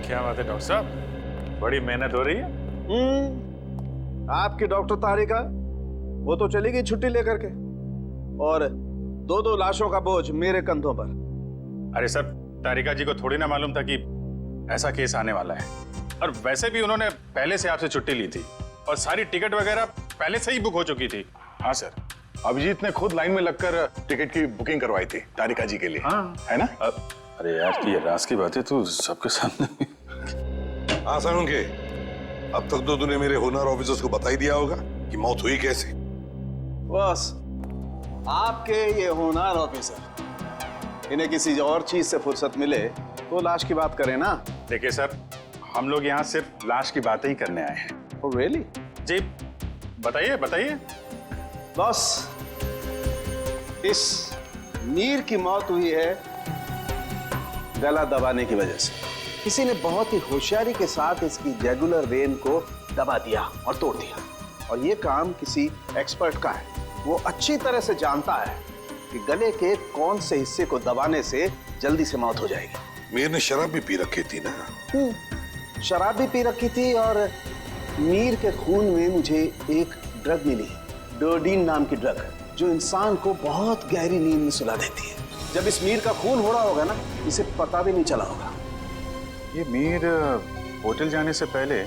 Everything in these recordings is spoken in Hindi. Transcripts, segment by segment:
क्या बात है डॉक्टर साहब, बड़ी मेहनत हो रही है। आपकी डॉक्टर तारिका वो तो चली गई छुट्टी लेकर के, और दो दो लाशों का बोझ मेरे कंधों पर। अरे सर, तारिका जी को थोड़ी ना मालूम था कि ऐसा केस आने वाला है, और वैसे भी उन्होंने पहले से आपसे छुट्टी ली थी और सारी टिकट वगैरह पहले से ही बुक हो चुकी थी। हाँ सर, अभिजीत ने खुद लाइन में लगकर टिकट की बुकिंग करवाई थी तारिका जी के लिए। हाँ है ना? अरे यार, ये राज की बातें तो सबके सामने। हाँ साळुंखे, अब तक तो तूने मेरे होनर ऑफिसर्स को बता ही दिया होगा कि मौत हुई कैसे। बस आपके ये होनहार ऑफिसर, इन्हें किसी और चीज से फुर्सत मिले तो लाश की बात करें ना। देखिए सर, हम लोग यहाँ सिर्फ लाश की बातें ही करने आए हैं। Oh, really? जी बताइए बताइए। बस इस मीर की मौत हुई है गला दबाने की वजह से। किसी ने बहुत ही होशियारी के साथ इसकी जुगुलर वेन को दबा दिया और तोड़ दिया, और ये काम किसी एक्सपर्ट का है। वो अच्छी तरह से जानता है कि गले के कौन से हिस्से को दबाने से जल्दी से मौत हो जाएगी। मीर ने शराब भी पी रखी थी ना? शराब भी पी रखी थी, और मीर के खून में मुझे एक ड्रग मिली, डोडीन नाम की ड्रग, जो इंसान को बहुत गहरी नींद में सुला देती है। जब इस मीर का खून हो रहा होगा ना, इसे पता भी नहीं चला होगा। ये मीर होटल जाने से पहले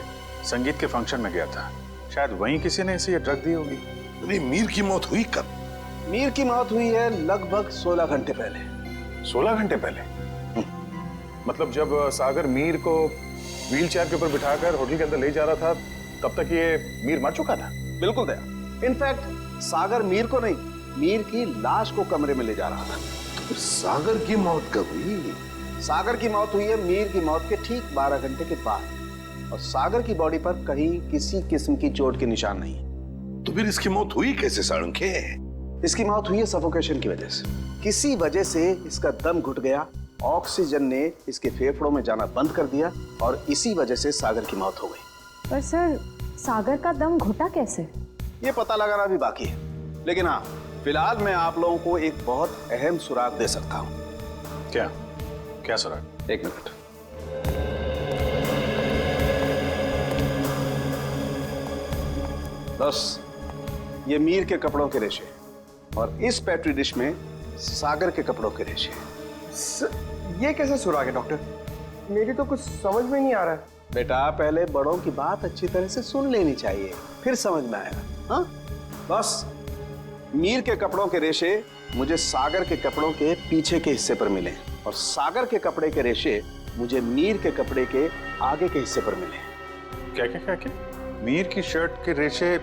संगीत के फंक्शन में गया था, शायद वहीं किसी ने इसे ये ड्रग दी होगी। नहीं, मीर की मौत हुई कब? मीर की मौत हुई है लगभग 16 घंटे पहले। 16 घंटे पहले? मतलब जब सागर मीर को व्हील चेयर के ऊपर बिठाकर होटल के अंदर ले जा रहा था, तब तक ये मीर मर चुका था? बिल्कुल दया। इनफैक्ट सागर मीर को नहीं, मीर की लाश को कमरे में ले जा रहा था। तो सागर की मौत कब हुई? सागर की मौत हुई है मीर की मौत के ठीक 12 घंटे के बाद, और सागर की बॉडी पर कहीं किसी किस्म की चोट के निशान नहीं है। तो फिर इसकी मौत हुई कैसे साळुंखे? इसकी मौत हुई है सफोकेशन की वजह से। किसी वजह से इसका दम घुट गया, ऑक्सीजन ने इसके फेफड़ों में जाना बंद कर दिया, और इसी वजह से सागर की मौत हो गई। पर सर, सागर का दम घुटा कैसे? ये पता लगाना भी बाकी है, लेकिन हाँ, फिलहाल मैं आप लोगों को एक बहुत अहम सुराग दे सकता हूँ। क्या क्या सुराग? एक मिनट। बस ये मीर के कपड़ों के रेशे, और इस पेट्री डिश में सागर के कपड़ों के रेशे। ये कैसे सुराग है डॉक्टर? मेरी तो कुछ समझ में नहीं आ रहा है। बेटा, पहले बड़ों की बात अच्छी तरह से सुन लेनी चाहिए, फिर समझ में आएगा। हाँ, बस मीर के कपड़ों के रेशे मुझे सागर के कपड़ों के पीछे के हिस्से पर मिले, और सागर के कपड़े के रेशे मुझे मीर के कपड़े के आगे के हिस्से पर मिले। क्या क्या क्या क्या? मीर की शर्ट के रेशे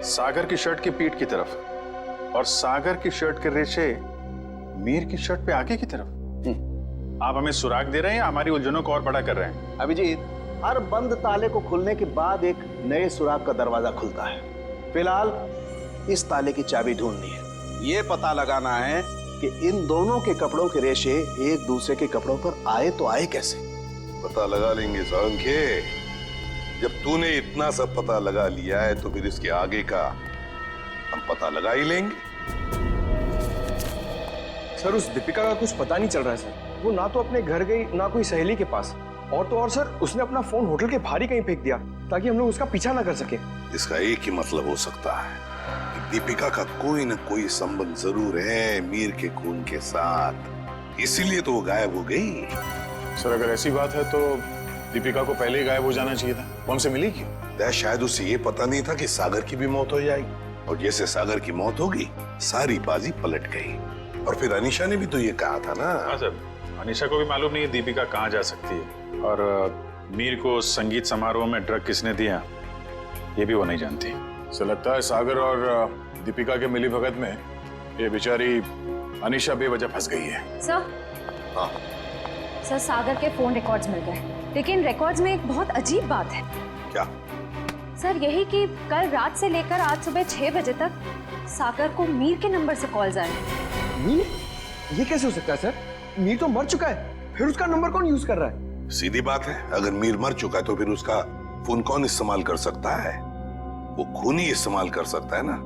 सागर की शर्ट की पीठ की तरफ, और सागर की शर्ट के रेशे मीर की शर्ट पे आगे की तरफ। आप हमें सुराग दे रहे हैं या हमारी उलझनों को और बड़ा कर रहे हैं? अभिजीत, हर बंद ताले को खुलने के बाद एक नए सुराग का दरवाजा खुलता है। फिलहाल इस ताले की चाबी ढूंढनी है। ये पता लगाना है कि इन दोनों के कपड़ों के रेशे एक दूसरे के कपड़ों पर आए तो आए कैसे। पता लगा लेंगे साळुंखे। जब तूने इतना सब पता लगा लिया है तो फिर इसके आगे का हम पता लगा ही लेंगे। सर, उस दीपिका का कुछ पता नहीं चल रहा है सर। वो ना तो अपने घर गई, ना कोई सहेली के पास, और तो और सर, उसने अपना फोन होटल के बाहर ही कहीं फेंक दिया ताकि हम लोग उसका पीछा ना कर सके। इसका एक ही मतलब हो सकता है कि दीपिका का कोई ना कोई संबंध जरूर है मीर के खून के साथ, इसीलिए तो वो गायब हो गई। सर, अगर ऐसी बात है तो दीपिका को पहले ही गायब हो जाना चाहिए था। वो हमसे मिली क्यों? शायद उसे ये पता नहीं था कि सागर की भी मौत हो जाएगी, और जैसे सागर की मौत होगी सारी बाजी पलट गई। और फिर अनीशा ने भी तो ये कहा था ना। हाँ सर, अनीशा को भी मालूम नहीं है दीपिका कहाँ जा सकती है, और मीर को संगीत समारोह में ड्रग किसने दिया ये भी वो नहीं जानती। सर, लगता है सागर और दीपिका के मिली भगत में ये बेचारी अनीशा बेवजह फंस गई है। सर, हाँ। सर, सागर के फोन रिकॉर्ड्स मिल गए, लेकिन रिकॉर्ड्स में एक बहुत अजीब बात है। क्या? सर, यही कि कल रात से लेकर आज सुबह 6 बजे तक सागर को मीर के नंबर से कॉल्स आए। मीर? ये कैसे हो सकता है सर? मीर तो मर चुका है, फिर उसका नंबर कौन यूज कर रहा है? सीधी बात है, अगर मीर मर चुका है तो फिर उसका फोन कौन इस्तेमाल कर सकता है? वो खून ही इस्तेमाल कर सकता है ना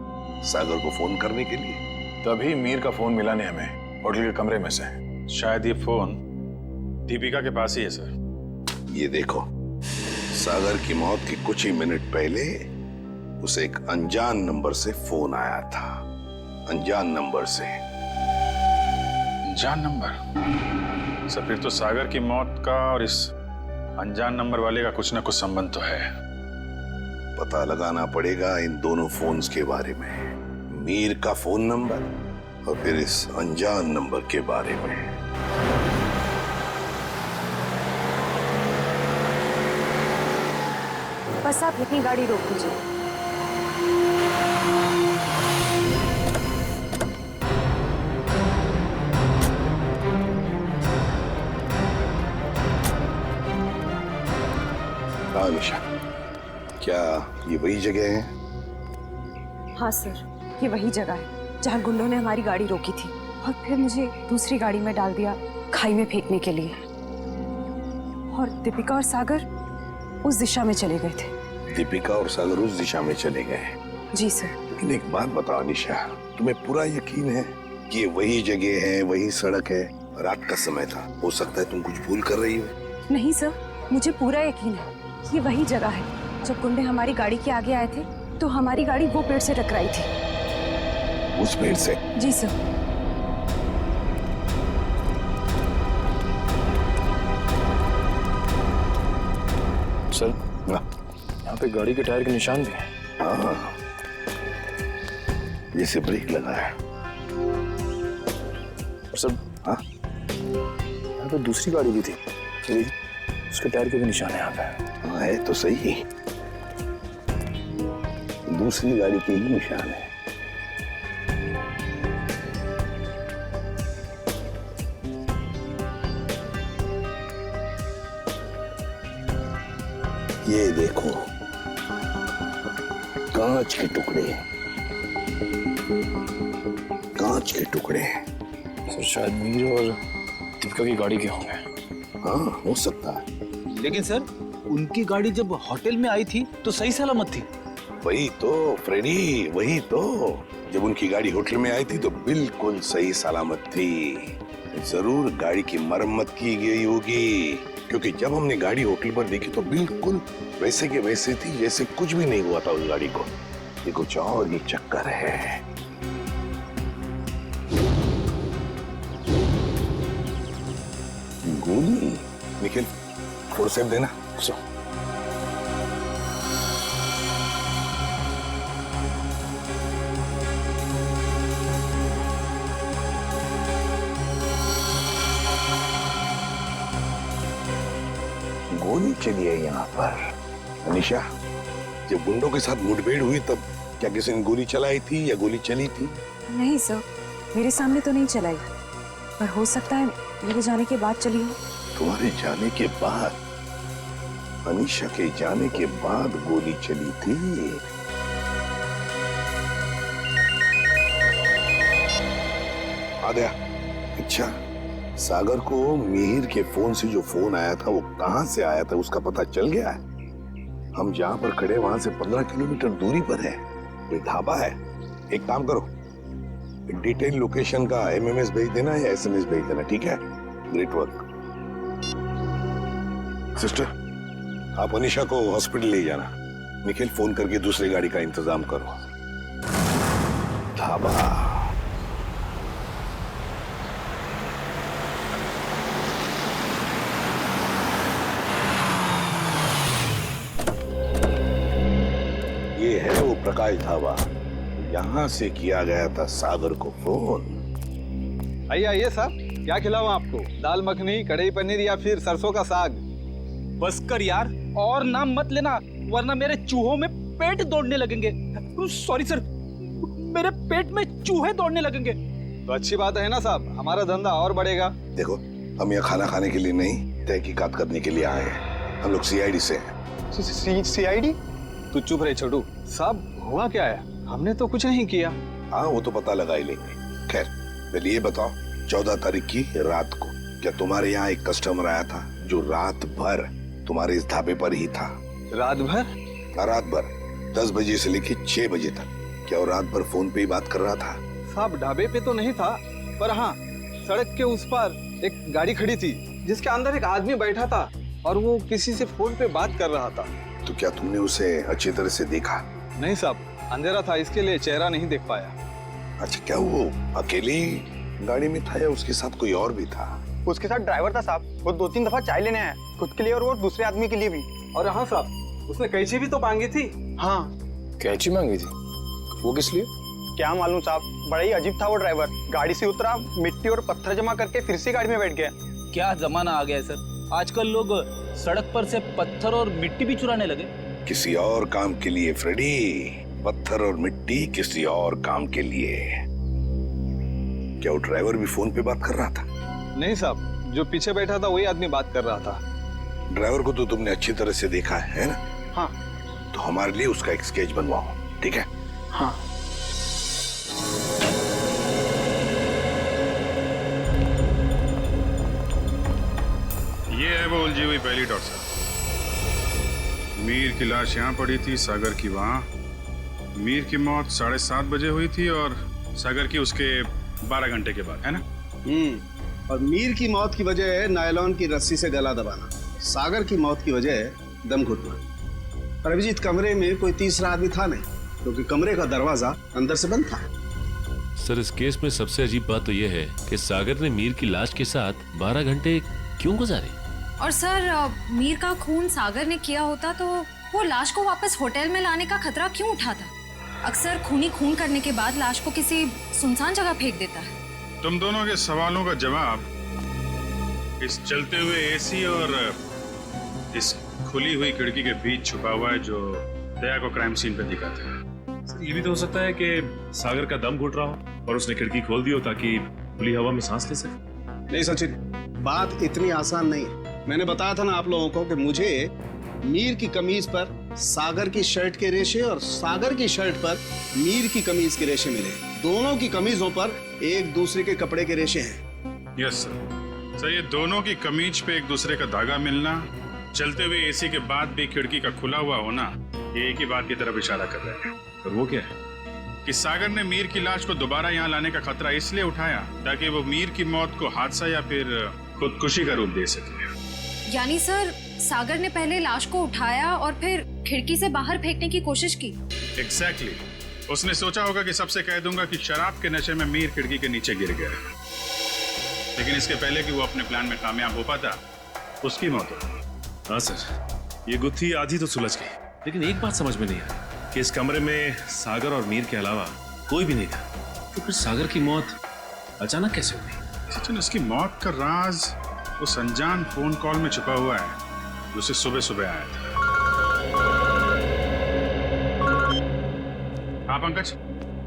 सागर को फोन करने के लिए। तभी मीर का फोन मिला नहीं हमें होटल के कमरे में से। शायद ये फोन दीपिका के पास ही है सर। ये देखो, सागर की मौत के कुछ ही मिनट पहले उसे एक अनजान नंबर से फोन आया था। अनजान नंबर से। अनजान नंबर? सर फिर तो सागर की मौत का और इस अनजान नंबर वाले का कुछ ना कुछ संबंध तो है। पता लगाना पड़ेगा इन दोनों फोन्स के बारे में, मीर का फोन नंबर और फिर इस अनजान नंबर के बारे में। बस आप अपनी गाड़ी रोक दीजिए। हाँ निशा, क्या ये वही जगह है? हाँ सर, ये वही जगह है जहाँ गुंडों ने हमारी गाड़ी रोकी थी और फिर मुझे दूसरी गाड़ी में डाल दिया खाई में फेंकने के लिए। और दीपिका और सागर उस दिशा में चले गए थे। दीपिका और सागर उस दिशा में चले गए? जी सर। लेकिन एक बात बताओ निशा, तुम्हें पूरा यकीन है कि ये वही जगह है, वही सड़क है? रात का समय था, हो सकता है तुम कुछ भूल कर रही हो। नहीं सर, मुझे पूरा यकीन है ये वही जगह है। जब गुंडे हमारी गाड़ी के आगे आए थे तो हमारी गाड़ी वो पेड़ से टकराई थी। उस पेड़ से? जी सर। सर, हाँ, यहाँ पे गाड़ी के टायर के निशान भी हैं। हाँ, जैसे ब्रेक लगा है। और सर, हाँ, यहाँ पे दूसरी गाड़ी भी थी, चलिए उसके टायर के भी निशान है यहाँ पे। हाँ है तो सही, दूसरी गाड़ी के ही निशान है। ये देखो, कांच के टुकड़े, कांच के टुकड़े। सर शायद मीर और दीपिका की गाड़ी के होंगे। हाँ हो सकता है। लेकिन सर, उनकी गाड़ी जब होटल में आई थी तो सही सलामत थी। वही तो फ्रेडी, वही तो। जब उनकी गाड़ी होटल में आई थी तो बिल्कुल सही सलामत थी। जरूर गाड़ी की मरम्मत की गई होगी, क्योंकि जब हमने गाड़ी होटल पर देखी तो बिल्कुल वैसे के वैसे थी जैसे कुछ भी नहीं हुआ था उस गाड़ी को। ये कुछ और ही चक्कर है। गोली? निखिल, फोर्सेप देना। सो गोली चली है यहाँ पर। अनीशा, जब गुंडों के साथ मुठभेड़ हुई तब क्या किसी ने गोली चलाई थी या गोली चली थी? नहीं सर, मेरे सामने तो नहीं चलाई, पर हो सकता है मेरे जाने के बाद चली हो। तुम्हारे जाने के बाद? अनीशा के जाने के बाद गोली चली थी? आ गया। अच्छा, सागर को मिहिर के फोन से जो फोन आया था वो कहां से आया था उसका पता चल गया है? हम जहां पर खड़े वहां से 15 किलोमीटर दूरी पर है, कोई ढाबा है। एक काम करो, डिटेल लोकेशन का एमएमएस भेज देना या एसएमएस भेज देना, ठीक है? Great work. सिस्टर, आप अनीशा को हॉस्पिटल ले जाना। निखिल, फोन करके दूसरी गाड़ी का इंतजाम करो। ढाबा। ये है वो प्रकाश ढाबा, यहां से किया गया था सागर को फोन। आइए आइए साहब, क्या खिलाऊं आपको? दाल मखनी, कढ़ाई पनीर या फिर सरसों का साग? बस कर यार, और नाम मत लेना वरना मेरे चूहों में पेट दौड़ने लगेंगे। सॉरी सर, मेरे पेट में चूहे दौड़ने लगेंगे। तो अच्छी बात है ना साहब, हमारा धंधा और बढ़ेगा। देखो, हम यहाँ खाना खाने के लिए नहीं, तहकीकात करने के लिए आए हैं। हम लोग सीआईडी से हैं। सीआईडी? तू चुप रहे छोटू। साहब, हुआ क्या है? हमने तो कुछ नहीं किया। हाँ, वो तो पता लगा ही लेंगे। खैर, पहले ये बताओ, 14 तारीख की रात को क्या तुम्हारे यहाँ एक कस्टमर आया था जो रात भर तुम्हारे इस ढाबे पर ही था? रात भर? रात भर 10 बजे से लेकर 6 बजे तक। क्या वो रात भर फोन पे ही बात कर रहा था? साहब, ढाबे पे तो नहीं था, पर हाँ, सड़क के उस पार एक गाड़ी खड़ी थी जिसके अंदर एक आदमी बैठा था। और वो किसी से फोन पे बात कर रहा था। तो क्या तुमने उसे अच्छी तरह से देखा? नहीं साहब, अंधेरा था, इसके लिए चेहरा नहीं देख पाया। अच्छा, क्या वो अकेले गाड़ी में था या उसके साथ कोई और भी था? उसके साथ ड्राइवर था साहब। वो 2-3 दफा चाय लेने आया, खुद के लिए और वो दूसरे आदमी के लिए भी। और हाँ साहब, उसने कैंची भी तो मांगी थी। हाँ, कैंची मांगी थी? वो किस लिए? क्या मालूम साहब, बड़ा ही अजीब था वो ड्राइवर। गाड़ी से उतरा, मिट्टी और पत्थर जमा करके फिर से गाड़ी में बैठ गया। क्या जमाना आ गया है सर, आजकल लोग सड़क पर से पत्थर और मिट्टी भी चुराने लगे। किसी और काम के लिए फ्रेडी, पत्थर और मिट्टी किसी और काम के लिए। क्या वो ड्राइवर भी फोन पे बात कर रहा था? नहीं साहब, जो पीछे बैठा था वही आदमी बात कर रहा था। ड्राइवर को तो तुमने अच्छी तरह से देखा है ना? हाँ। तो हमारे लिए उसका एक स्केच बनवाओ, ठीक है? हाँ। ये है वो उलझी हुई पहली डॉट साहब। मीर की लाश यहाँ पड़ी थी, सागर की वहाँ। मीर की मौत 7:30 बजे हुई थी और सागर की उसके 12 घंटे के बाद, है ना? और मीर की मौत की वजह है नायलॉन की रस्सी से गला दबाना, सागर की मौत की वजह है दम घुटना। पर अभिजीत, कमरे में कोई तीसरा आदमी था नहीं, क्योंकि कमरे का दरवाजा अंदर से बंद था। सर, इस केस में सबसे अजीब बात तो यह है कि सागर ने मीर की लाश के साथ 12 घंटे क्यों गुजारे? और सर, मीर का खून सागर ने किया होता तो वो लाश को वापस होटल में लाने का खतरा क्यों उठाता? अक्सर खूनी खून करने के बाद लाश को किसी सुनसान जगह फेंक देता है। तुम दोनों के सवालों का जवाब इस चलते हुए एसी और इस खुली हुई खिड़की के बीच छुपा हुआ है, जो दया को क्राइम सीन पे दिखाता है। सर, ये भी तो हो सकता है कि सागर का दम घुट रहा हो और उसने खिड़की खोल दी हो ताकि खुली हवा में सांस ले सके। नहीं सचिन, बात इतनी आसान नहीं है। मैंने बताया था ना आप लोगों को कि मुझे मीर की कमीज पर सागर की शर्ट के रेशे और सागर की शर्ट पर मीर की कमीज के रेशे मिले। दोनों की कमीजों पर एक दूसरे के कपड़े के रेशे हैं। Yes sir. सर, ये दोनों की कमीज पे एक दूसरे का धागा मिलना, चलते हुए एसी के बाद भी खिड़की का खुला हुआ होना, ये एक ही बात की तरफ इशारा कर रहा है। और वो क्या है? कि सागर ने मीर की लाश को दोबारा यहाँ लाने का खतरा इसलिए उठाया ताकि वो मीर की मौत को हादसा या फिर खुदकुशी का रूप दे सके। यानी सर, सागर ने पहले लाश को उठाया और फिर खिड़की से बाहर फेंकने की कोशिश की। एग्जैक्टली। उसने सोचा होगा कि सबसे कह दूंगा कि शराब के नशे में मीर खिड़की के नीचे गिर गया, लेकिन इसके पहले कि वो अपने प्लान में कामयाब हो पाता, उसकी मौत हो गई। हाँ सर, ये गुत्थी आधी तो सुलझ गई, लेकिन एक बात समझ में नहीं आई कि इस कमरे में सागर और मीर के अलावा कोई भी नहीं था, तो फिर सागर की मौत अचानक कैसे हो गई? सचिन, उसकी मौत का राज उस अनजान फोन कॉल में छुपा हुआ है जो उसे सुबह सुबह आया था। हाँ पंकज,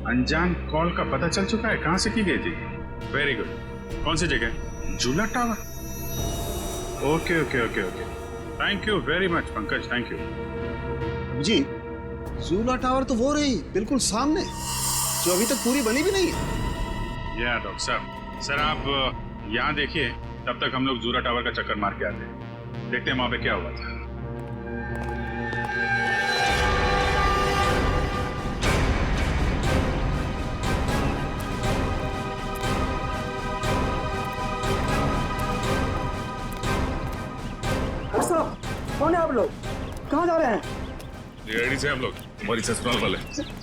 अनजान कॉल का पता चल चुका है कहाँ से की गई थी? Very good. कौन सी जगह? Jhula tower. Okay okay okay okay, thank you very much Pankaj, thank you. जी, झूला टावर तो वो रही बिल्कुल सामने, जो अभी तक पूरी बनी भी नहीं है। या डॉक्टर साहब, सर आप यहाँ देखिए, तब तक हम लोग झूला टावर का चक्कर मार के आते हैं, देखते हैं वहां पे क्या हुआ था। साहब, कौन है आप लोग? कहाँ जा रहे हैं? रेडी से हम लोग तुम्हारी ससुराल वाले।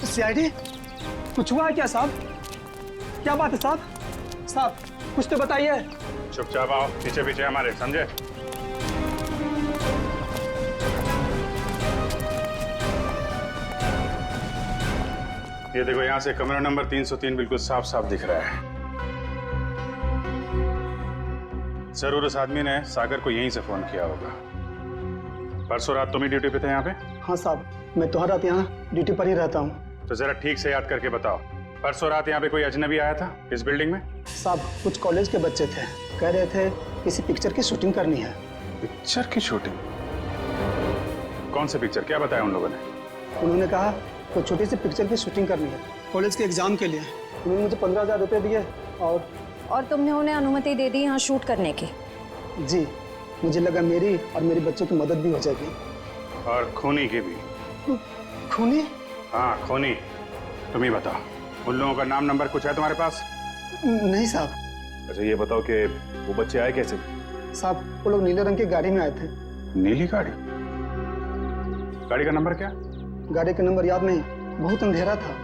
सीआईडी? कुछ हुआ है क्या साहब? क्या बात है साहब? साहब कुछ तो बताइए। चुपचाप आओ, पीछे पीछे हमारे, समझे? ये देखो, यहाँ से कमरा नंबर 303 बिल्कुल साफ साफ दिख रहा है। जरूर उस आदमी ने सागर को यहीं से फोन किया होगा। परसों रात तुम ही ड्यूटी पे थे यहाँ पे? हाँ साहब, मैं तो हर रात यहाँ ड्यूटी पर ही रहता हूँ। तो जरा ठीक से याद करके बताओ, परसों रात यहाँ पे कोई अजनबी आया था इस बिल्डिंग में? साहब कुछ कॉलेज के बच्चे थे, कह रहे थे किसी पिक्चर की शूटिंग करनी है। पिक्चर की शूटिंग? कौन सी पिक्चर, क्या बताया उन लोगों ने? उन्होंने कहा कोई छोटी सी पिक्चर की शूटिंग करनी है कॉलेज के एग्जाम के लिए। उन्होंने मुझे 15,000 रुपये दिए और तुमने उन्हें अनुमति दे दी यहाँ शूट करने की? जी, मुझे लगा मेरी और मेरे बच्चों की मदद भी हो जाएगी। और खूनी की भी। खूनी? हाँ खूनी। तुम ही बताओ, उन लोगों का नाम नंबर कुछ है तुम्हारे पास? नहीं साहब। अच्छा ये बताओ कि वो बच्चे आए कैसे? साहब वो लोग नीले रंग की गाड़ी में आए थे नीली गाड़ी? गाड़ी का नंबर क्या? गाड़ी का नंबर याद नहीं, बहुत अंधेरा था।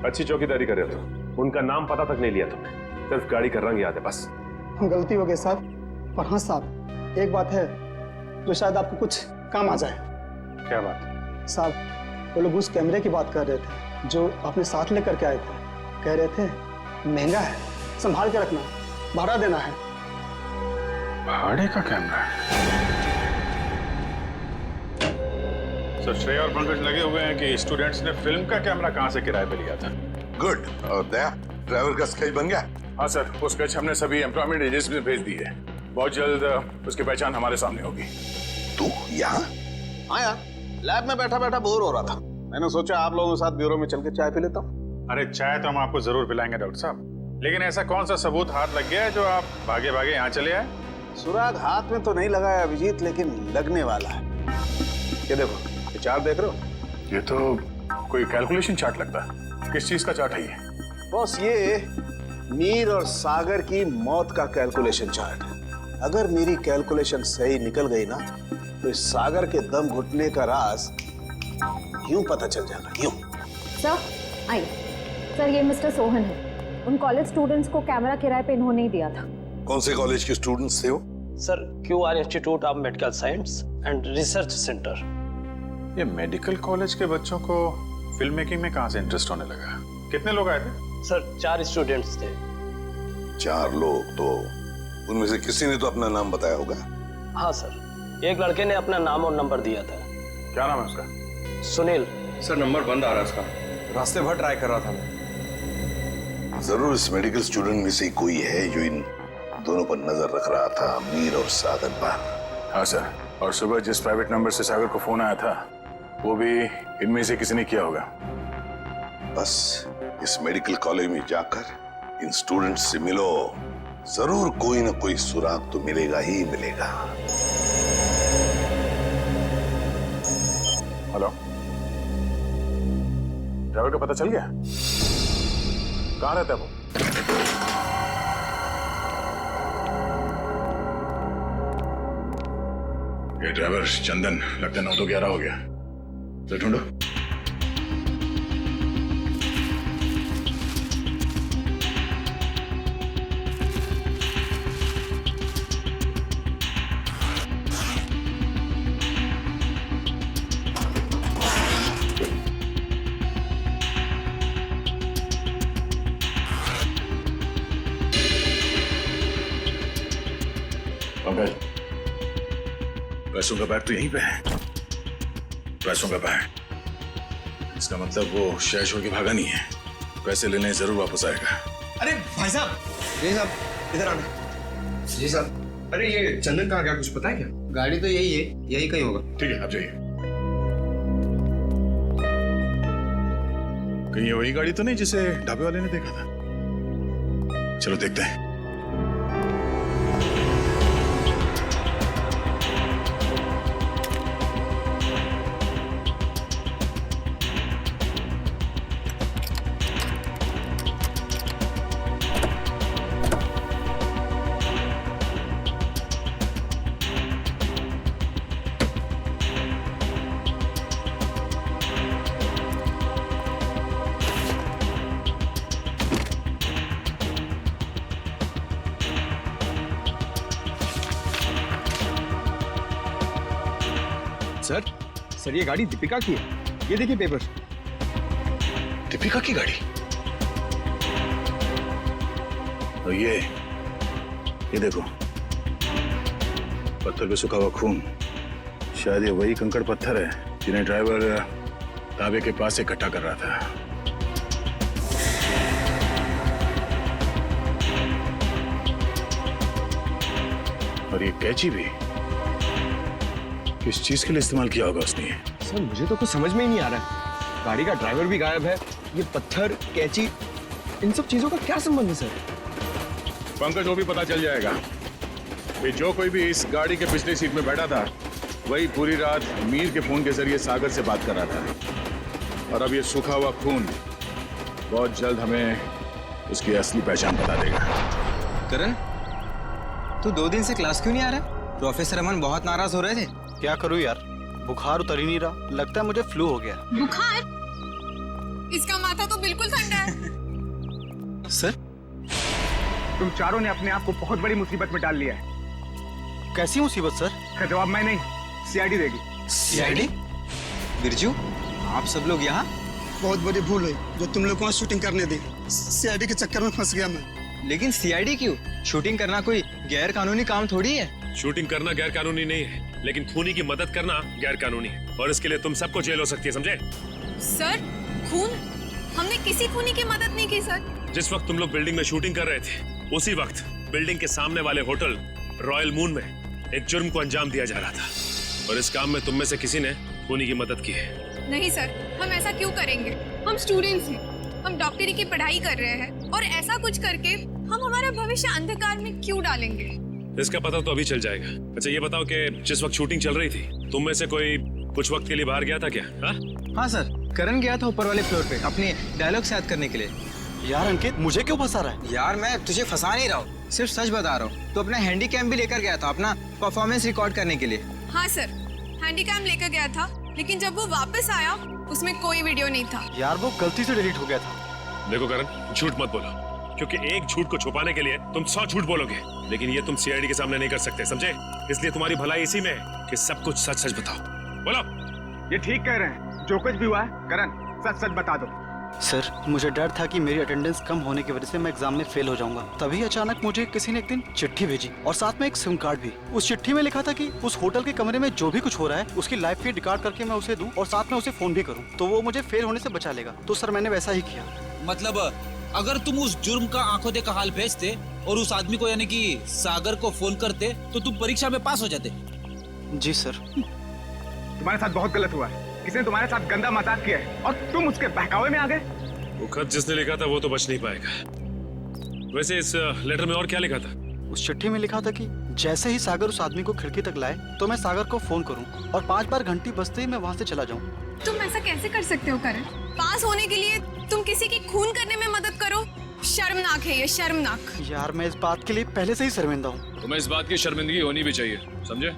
अच्छी चौकीदारी कर रहे हो तो। उनका नाम पता तक नहीं लिया तुमने, सिर्फ गाड़ी का रंग याद है बस। गलती हो गई साहब। और हाँ साहब, एक बात है जो शायद आपको कुछ काम आ जाए। क्या बात? साहब, वो लोग उस कैमरे की बात कर रहे थे जो आपने साथ लेकर के आए थे। कह रहे थे महंगा है, संभाल के रखना, भाड़ा देना है। भाड़े का कैमरा है? तो श्रेया और पंकज लगे हुए हैं कि स्टूडेंट्स ने फिल्म का कैमरा कहां से किराए पे लिया था। गुड। और दया, ड्राइवर का स्केच बन गया? हाँ सर, वो स्केच हमने सभी एम्प्लॉयमेंट एजेंसी में भेज दी है। बहुत जल्द उसकी पहचान हमारे सामने होगी। तू यहाँ? हाँ यार, लैब में बैठा बैठा बोर हो रहा था। मैंने सोचा आप लोगों के साथ ब्यूरो में चल के चाय पी लेता हूँ। अरे चाय तो हम आपको जरूर पिलाएंगे डॉक्टर साहब, लेकिन ऐसा कौन सा सबूत हाथ लग गया है जो आप भागे भागे यहाँ चले आए? सुराग हाथ में तो नहीं लगा है अभिजीत, लेकिन लगने वाला है। ये देखो, ये चार्ट देख रहे हो? ये तो कोई कैलकुलेशन चार्ट लगता है। किस चीज का चार्ट है ये? बॉस, ये मीर और सागर की मौत का कैलकुलेशन चार्ट है। अगर मेरी कैलकुलेशन सही निकल गई ना, तो इस सागर के दम घुटने का राज यूं पता चल जाएगा, यूं। सर आइए। सर, ये मिस्टर सोहन है। उन कॉलेज स्टूडेंट्स को कैमरा किराए पे इन्होंने ही दिया था। कौन से कॉलेज के स्टूडेंट्स थे वो? Sir, QR institute of medical science and research centre. ये मेडिकल कॉलेज के बच्चों को फिल्म मेकिंग में कहां से इंटरेस्ट होने लगा? कितने लोग आए थे? सर, 4 स्टूडेंट्स थे। 4 लोग? तो उनमें से किसी ने तो अपना नाम बताया होगा। हाँ सर, एक लड़के ने अपना नाम और नंबर दिया था। क्या नाम है उसका? सुनील। सर, नंबर बंद आ रहा है उसका। रास्ते भर ट्राई कर रहा था मैं। जरूर इस मेडिकल स्टूडेंट में से कोई है जो इन दोनों पर नजर रख रहा था, मीर और सागर पर। हाँ सर, और सुबह जिस प्राइवेट नंबर से सागर को फोन आया था वो भी इनमें से किसी ने किया होगा। बस इस मेडिकल कॉलेज में जाकर इन स्टूडेंट्स से मिलो, जरूर कोई ना कोई सुराग तो मिलेगा ही मिलेगा। हेलो, ड्राइवर का पता चल गया? कहाँ रहता है वो? ये ड्राइवर चंदन, लगता है 9 तो 11 हो गया। तो ढूंढो। पंकज, पैसों का बैग तो यहीं पे है। पैसों का बैग, इसका मतलब वो शहर छोड़ के भागा नहीं है। पैसे लेने जरूर वापस आएगा। अरे भाई साहब, जी साहब, इधर आना। जी साहब। अरे ये चंदन कहाँ गया, कुछ पता है क्या? गाड़ी तो यही है, यही कहीं होगा। ठीक है, आप जाइए। कहीं ये वही गाड़ी तो नहीं जिसे ढाबे वाले ने देखा था? चलो देखते हैं। सर ये गाड़ी दीपिका की है। ये देखिए पेपर। दीपिका की गाड़ी? और ये देखो, पत्थर पे सूखा हुआ खून। शायद ये वही कंकड़ पत्थर है जिन्हें ड्राइवर ढाबे के पास इकट्ठा कर रहा था। और ये कैंची भी किस चीज के लिए इस्तेमाल किया होगा उसने? सर मुझे तो कुछ समझ में ही नहीं आ रहा है। गाड़ी का ड्राइवर भी गायब है, ये पत्थर, कैंची, इन सब चीजों का क्या संबंध है सर? पंकज, वो भी पता चल जाएगा। कि जो कोई भी इस गाड़ी के पिछली सीट में बैठा था वही पूरी रात मीर के फोन के जरिए सागर से बात कर रहा था। और अब ये सूखा हुआ खून बहुत जल्द हमें उसकी असली पहचान बता देगा। करण, तू 2 दिन से क्लास क्यों नहीं आ रहा? प्रोफेसर अमन बहुत नाराज हो रहे थे। क्या करूं यार, बुखार उतर ही नहीं रहा, लगता है मुझे फ्लू हो गया। बुखार? इसका माथा तो बिल्कुल ठंडा है। सर, तुम चारों ने अपने आप को बहुत बड़ी मुसीबत में डाल लिया है। कैसी मुसीबत सर? का जवाब मैं नहीं, सीआईडी देगी। सीआईडी? बिरजू, आप सब लोग यहाँ? बहुत बड़ी भूल हुई जो तुम लोग को शूटिंग करने दी। सीआईडी के चक्कर में फंस गया मैं। लेकिन सीआईडी क्यों? शूटिंग करना कोई गैर कानूनी काम थोड़ी है। शूटिंग करना गैर कानूनी नहीं है, लेकिन खूनी की मदद करना गैर कानूनी है, और इसके लिए तुम सबको जेल हो सकती है, समझे? सर, खून? हमने किसी खूनी की मदद नहीं की सर। जिस वक्त तुम लोग बिल्डिंग में शूटिंग कर रहे थे, उसी वक्त बिल्डिंग के सामने वाले होटल रॉयल मून में एक जुर्म को अंजाम दिया जा रहा था, और इस काम में तुम में से किसी ने खूनी की मदद की है। नहीं सर, हम ऐसा क्यों करेंगे? हम स्टूडेंट्स हैं, हम डॉक्टरी की पढ़ाई कर रहे हैं, और ऐसा कुछ करके हम हमारा भविष्य अंधकार में क्यों डालेंगे? इसका पता तो अभी चल जाएगा। अच्छा ये बताओ कि जिस वक्त शूटिंग चल रही थी, तुम में से कोई कुछ वक्त के लिए बाहर गया था क्या? हाँ सर, करण गया था ऊपर वाले फ्लोर पे अपने डायलॉग याद करने के लिए। यार अंकित, मुझे क्यों फंसा रहा है? यार मैं तुझे फंसा नहीं रहा हूँ, सिर्फ सच बता रहा हूँ। तो अपना हैंडी कैम भी लेकर गया था अपना परफॉर्मेंस रिकॉर्ड करने के लिए। हाँ सर, हैंडी कैम लेकर गया था, लेकिन जब वो वापस आया उसमें कोई वीडियो नहीं था। यार वो गलती से डिलीट हो गया था। देखो करण, झूठ मत बोलो, क्योंकि एक झूठ को छुपाने के लिए तुम 100 झूठ बोलोगे, लेकिन ये तुम सीआईडी के सामने नहीं कर सकते, समझे? इसलिए तुम्हारी भलाई इसी में है कि सब कुछ सच सच बताओ। बोलो। ये ठीक कह रहे हैं, जो कुछ भी हुआ है करण सच सच बता दो। सर, मुझे डर था कि मेरी अटेंडेंस कम होने की वजह से मैं एग्जाम में फेल हो जाऊंगा। तभी अचानक मुझे किसी ने एक दिन चिट्ठी भेजी, और साथ में एक सिम कार्ड भी। उस चिट्ठी में लिखा था कि उस होटल के कमरे में जो भी कुछ हो रहा है उसकी लाइव फीड रिकॉर्ड करके मैं उसे दूं, और साथ में उसे फोन भी करूं, तो वो मुझे फेल होने से बचा लेगा। तो सर मैंने वैसा ही किया। मतलब अगर तुम उस जुर्म का आंखों देखा हाल भेजते और उस आदमी को यानी कि सागर को फोन करते, तो तुम परीक्षा में पास हो जाते। जी सर। तुम्हारे साथ बहुत गलत हुआ है, किसी ने तुम्हारे साथ गंदा मजाक किया है और तुम उसके बहकावे में आ गए। वो खत जिसने लिखा था वो तो बच नहीं पाएगा। वैसे इस लेटर में और क्या लिखा था? उस चिट्ठी में लिखा था कि जैसे ही सागर उस आदमी को खिड़की तक लाए तो मैं सागर को फोन करूं, और 5 बार घंटी बजते ही मैं वहां से चला जाऊं। तुम ऐसा कैसे कर सकते हो करण? पास होने के लिए तुम किसी की खून करने में मदद करो? शर्मनाक है ये, शर्मनाक। यार मैं इस बात के लिए पहले से ही शर्मिंदा हूँ। तुम्हें इस बात की शर्मिंदगी होनी भी चाहिए, समझे?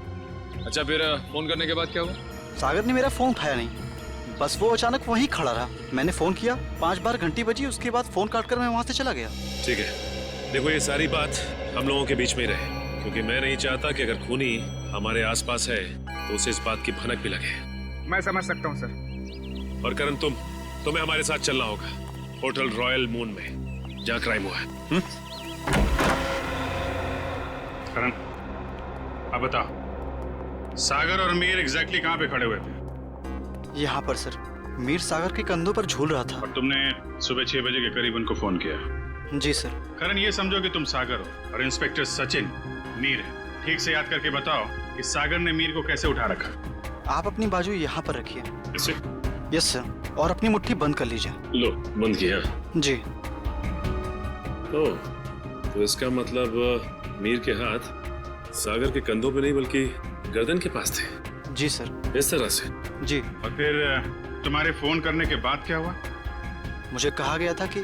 अच्छा फिर फोन करने के बाद क्या हुआ? सागर ने मेरा फोन उठाया नहीं, बस वो अचानक वहीं खड़ा रहा। मैंने फोन किया, 5 बार घंटी बजी, उसके बाद फोन काटकर मैं वहां से चला गया। ठीक है, देखो ये सारी बात हम लोगों के बीच में ही रहे, क्योंकि मैं नहीं चाहता कि अगर खूनी हमारे आसपास है तो उसे इस बात की भनक भी लगे। मैं समझ सकता हूँ सर। और करण तुम्हें हमारे साथ चलना होगा होटल रॉयल मून में, जहाँ क्राइम हुआ है। करण, अब बताओ, सागर और मीर एग्जैक्टली कहाँ पे खड़े हुए थे? यहाँ पर सर। मीर सागर के कंधों पर झूल रहा था। और तुमने सुबह 6 बजे के करीब उनको फोन किया? जी सर। करण, ये समझो कि तुम सागर हो और इंस्पेक्टर सचिन मीर है। ठीक से याद करके बताओ कि सागर ने मीर को कैसे उठा रखा? आप अपनी बाजू यहाँ पर रखिए। इसे? यस सर, और अपनी मुट्ठी बंद कर लीजिए। लो, बंद किया? जी। ओह, तो इसका मतलब मीर के हाथ सागर के कंधों पे नहीं बल्कि गर्दन के पास थे। जी सर। इस तरह से? जी। और फिर तुम्हारे फोन करने के बाद क्या हुआ? मुझे कहा गया था कि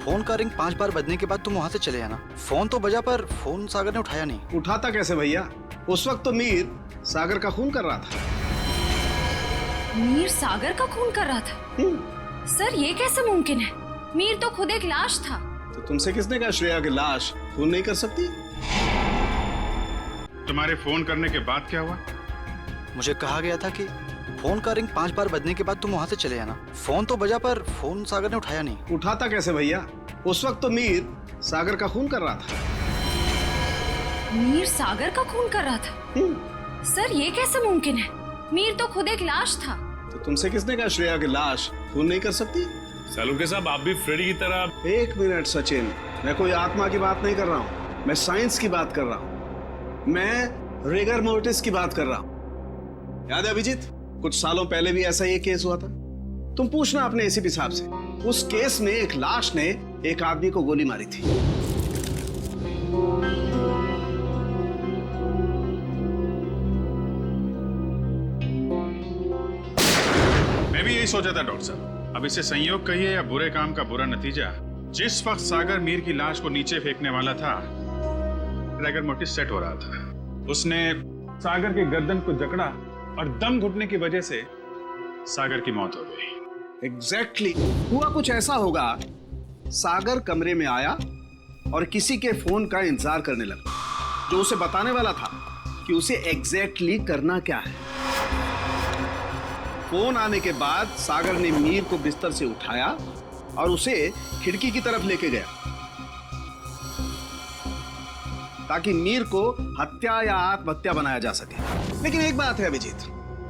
फोन का रिंग 5 बार बजने के बाद तुम वहां से चले जाना। फोन तो बजा पर फोन सागर ने उठाया नहीं। उठाता कैसे भैया? उस वक्त तो मीर सागर का खून कर रहा था। मीर सागर का खून कर रहा था? सर ये कैसे मुमकिन है? मीर तो खुद एक लाश था। तो तुमसे किसने कहा श्रेया की लाश खून नहीं कर सकती? तुम्हारे फोन करने के बाद क्या हुआ? मुझे कहा गया था कि फोन का रिंग 5 बार बजने के बाद तुम वहां से चले जाना। फोन तो बजा पर फोन सागर ने उठाया नहीं। उठाता कैसे भैया? उस वक्त तो मीर सागर का खून कर रहा था। मीर सागर का खून कर रहा था? सर ये कैसे मुमकिन है? मीर तो खुद एक लाश था। तो तुमसे किसने कहा श्रेया की लाश खून नहीं कर सकती? सालुंके साहब, आप भी फ्रेडी की तरह। 1 मिनट सचिन, मैं कोई आत्मा की बात नहीं कर रहा हूँ, मैं साइंस की बात कर रहा हूँ। मैं रिगर मोर्टिस की बात कर रहा हूँ। याद है अभिजीत, कुछ सालों पहले भी ऐसा ही केस हुआ था। तुम पूछना अपने एसीपी साहब से। उस केस में एक लाश ने एक आदमी को गोली मारी थी। मैं भी यही सोचा था डॉक्टर साहब। अब इसे संयोग कहिए या बुरे काम का बुरा नतीजा, जिस वक्त सागर मीर की लाश को नीचे फेंकने वाला था, रिगर मोर्टिस सेट हो रहा था। उसने सागर के गर्दन को जकड़ा और दम घुटने की वजह से सागर की मौत हो गई। एग्जैक्टली हुआ कुछ ऐसा होगा, सागर कमरे में आया और किसी के फोन का इंतजार करने लगा जो उसे बताने वाला था कि उसे एग्जैक्टली करना क्या है। फोन आने के बाद सागर ने मीर को बिस्तर से उठाया और उसे खिड़की की तरफ लेके गया ताकि मीर को हत्या या आत्महत्या बनाया जा सके। लेकिन एक बात है अभिजीत,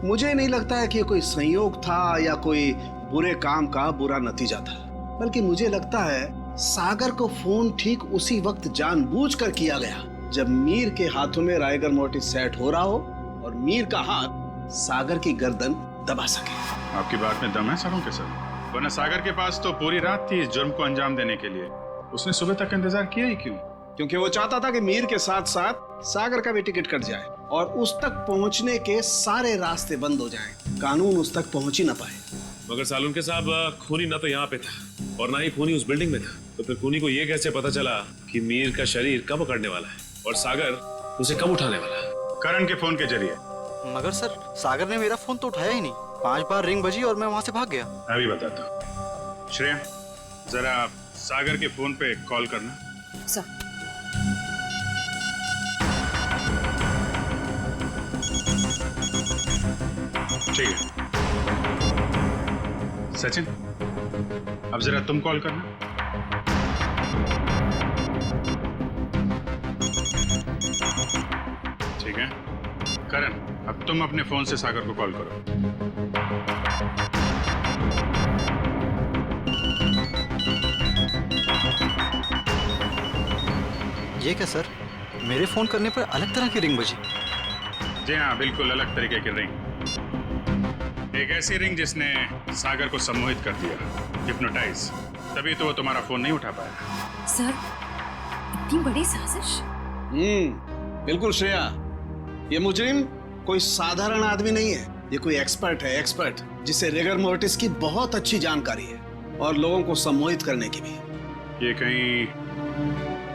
मुझे नहीं लगता है कि ये कोई संयोग था या कोई बुरे काम का बुरा नतीजा था, बल्कि मुझे लगता है सागर को फोन ठीक उसी वक्त जानबूझकर किया गया जब मीर के हाथों में राइगर मोर्टिस सेट हो रहा हो और मीर का हाथ सागर की गर्दन दबा सके। आपकी बात में दम है सरों के सर, वरना सागर के पास तो पूरी रात थी इस जुर्म को अंजाम देने के लिए। उसने सुबह तक इंतजार किया ही क्यों? क्योंकि वो चाहता था कि मीर के साथ साथ सागर का भी टिकट कट जाए और उस तक पहुंचने के सारे रास्ते बंद हो जाएं, कानून उस तक पहुंच ही ना पाए। मगर सालुंके साहब, खूनी ना तो यहाँ पे था और ना ही खूनी उस बिल्डिंग में था, तो फिर खूनी को ये कैसे पता चला कि मीर का शरीर कब पकड़ने वाला है और सागर उसे कब उठाने वाला है? करण के फोन के जरिए। मगर सर, सागर ने मेरा फोन तो उठाया ही नहीं। 5 बार रिंग बजी और मैं वहां से भाग गया। मैं भी बताता हूँ। श्रेया, जरा सागर के फोन पे कॉल करना। सर। ठीक है। सचिन, अब जरा तुम कॉल करना। ठीक है। करण, अब तुम अपने फोन से सागर को कॉल करो। ये क्या सर, मेरे फोन करने पर अलग तरह की रिंग बजी? जी हाँ, बिल्कुल अलग तरीके की रिंग। एक ऐसी रिंग जिसने सागर को सम्मोहित कर दिया, हिप्नोटाइज। तभी तो वो तुम्हारा फोन नहीं उठा पाया। सर, इतनी बड़ी साजिश? बिल्कुल श्रेया, ये मुजरिम कोई साधारण आदमी नहीं है, ये कोई एक्सपर्ट है, एक्सपर्ट जिसे रिगर मोर्टिस की बहुत अच्छी जानकारी है और लोगों को सम्मोहित करने की भी। ये कहीं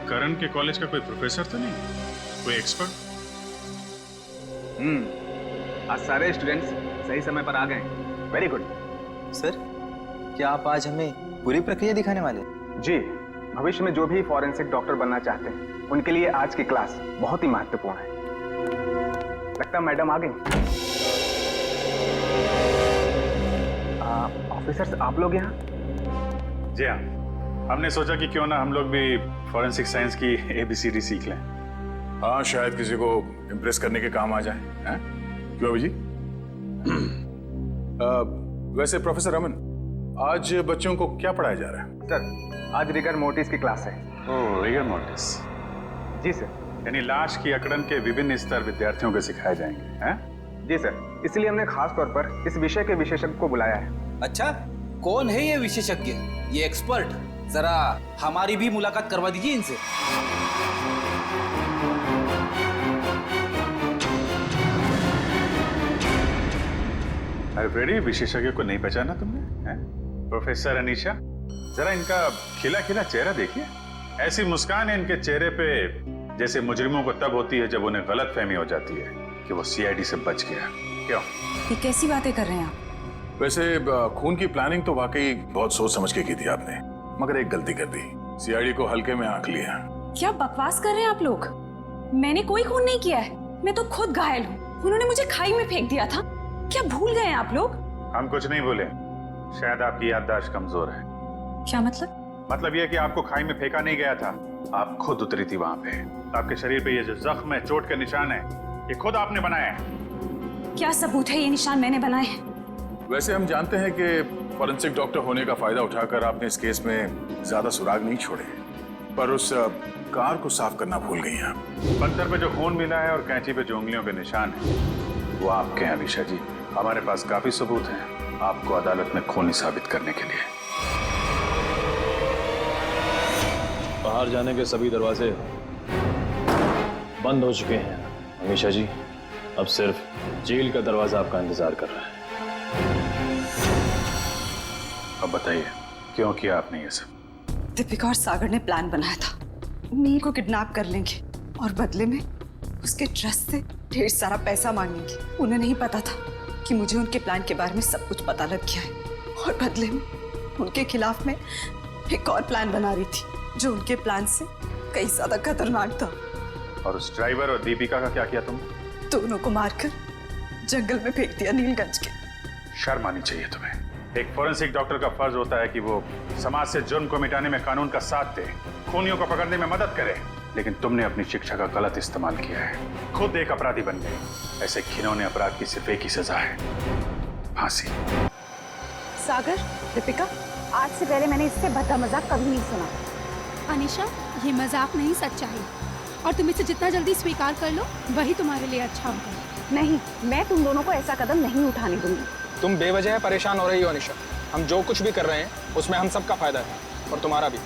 करण के कॉलेज का कोई प्रोफेसर तो नहीं, कोई एक्सपर्ट? आज सारे स्टूडेंट्स सही समय पर आ गए। Very good. सर, क्या आप आज हमें पूरी प्रक्रिया दिखाने वाले? जी, भविष्य में जो भी फॉरेंसिक डॉक्टर बनना चाहते हैं उनके लिए आज की क्लास बहुत ही महत्वपूर्ण है। लगता है मैडम आ गई। ऑफिसर्स, आप लोग यहाँ? जी हाँ, हमने सोचा कि क्यों ना हम लोग भी फॉरेंसिक साइंस की ABCD सीख लें। हाँ, शायद किसी को इम्प्रेस करने के काम आ जाए, हैं? क्यों अभी जी? वैसे प्रोफेसर रमन, आज बच्चों को क्या पढ़ाया जा रहा है? सर, आज रिगर मोर्टिस की क्लास है। ओह, रिगर मोर्टिस। जी सर। यानी लाश की अकड़न के विभिन्न स्तर विद्यार्थियों को सिखाए जाएंगे, हैं? जी सर, इसलिए हमने खास तौर पर इस विषय के विशेषज्ञ को बुलाया है। अच्छा, कौन है ये विशेषज्ञ, ये एक्सपर्ट? जरा हमारी भी मुलाकात करवा दीजिए इनसे। अरे फ्रेडी, विशेषज्ञ को नहीं पहचाना तुमने, हैं? प्रोफेसर अनीशा, जरा इनका खिला खिला चेहरा देखिए। ऐसी मुस्कान है इनके चेहरे पे जैसे मुजरिमों को तब होती है जब उन्हें गलतफहमी हो जाती है कि वो CID से बच गया। क्यों? ये कैसी बातें कर रहे हैं आप? वैसे खून की प्लानिंग तो वाकई बहुत सोच समझ के की थी आपने, मगर एक गलती कर दी, CID को हल्के में आंक लिया। क्या बकवास कर रहे हैं आप लोग? मैंने कोई खून नहीं किया है, मैं तो खुद घायल हूँ। उन्होंने मुझे खाई में फेंक दिया था। क्या भूल गए हैं आप लोग? हम कुछ नहीं भूले, शायद आपकी याददाश्त कमजोर है। क्या मतलब? मतलब यह कि आपको खाई में फेंका नहीं गया था, आप खुद उतरी थी वहां पे। आपके शरीर पे ये जो जख्म है, चोट के निशान है, ये खुद आपने बनाया है। क्या सबूत है ये निशान मैंने बनाए हैं? वैसे हम जानते हैं कि फॉरेंसिक डॉक्टर होने का फायदा उठाकर आपने इस केस में ज्यादा सुराग नहीं छोड़े, पर उस कार को साफ करना भूल गई आप। पत्थर पे जो खून मिला है और कैंची पे जो उंगलियों के निशान है, वो आपके हैं अनीशा जी। हमारे पास काफी सबूत हैं आपको अदालत में खूनी साबित करने के लिए। बाहर जाने के सभी दरवाजे बंद हो चुके हैं अनीशा जी, अब सिर्फ जेल का दरवाजा आपका इंतजार कर रहा है। अब बताइए, क्यों किया आपने ये सब? दीपिका और सागर ने प्लान बनाया था, मीर को किडनैप कर लेंगे और बदले में उसके ट्रस्ट से ढेर सारा पैसा मांगेंगी। उन्हें नहीं पता था कि मुझे उनके प्लान के बारे में सब कुछ पता लग गया है और बदले में उनके खिलाफ मैं एक और प्लान बना रही थी जो उनके प्लान से कई ज्यादा खतरनाक था। और उस ड्राइवर और दीपिका का क्या किया तुम? दोनों को मारकर जंगल में फेंक दिया नीलगंज के। शर्म आनी चाहिए तुम्हें। एक फोरेंसिक डॉक्टर का फर्ज होता है कि वो समाज से जुर्म को मिटाने में कानून का साथ दे, खूनियों को पकड़ने में मदद करे, लेकिन तुमने अपनी शिक्षा का गलत इस्तेमाल किया है। खुद एक अपराधी बन गए। ऐसे घिनौने अपराध की सिर्फ एक ही सजा है, फांसी। सागर, दीपिका, आज से पहले मैंने इससे भद्दा मजाक कभी नहीं सुना। अनीशा, ये मजाक नहीं, सच्चाई। और तुम इसे जितना जल्दी स्वीकार कर लो वही तुम्हारे लिए अच्छा होगा। नहीं, मैं तुम दोनों को ऐसा कदम नहीं उठाने दूंगी। तुम बेवजह परेशान हो रही हो अनीशा। हम जो कुछ भी कर रहे हैं उसमें हम सबका फायदा है और तुम्हारा भी।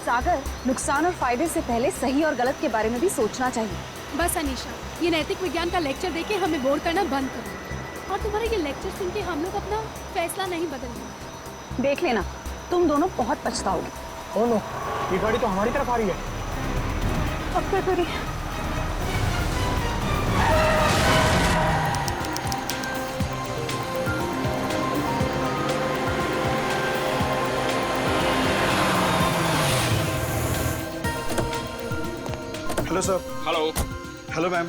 सागर, नुकसान और फायदे से पहले सही और गलत के बारे में भी सोचना चाहिए। बस अनीशा, ये नैतिक विज्ञान का लेक्चर देके हमें बोर करना बंद करो। और तुम्हारा ये लेक्चर सुन के हम लोग अपना फैसला नहीं बदलेंगे। देख लेना, तुम दोनों बहुत पछताओगे। ओ नो, ये गाड़ी तो हमारी तरफ आ रही है। अब क्या करें? Hello sir. Hello. Hello ma'am.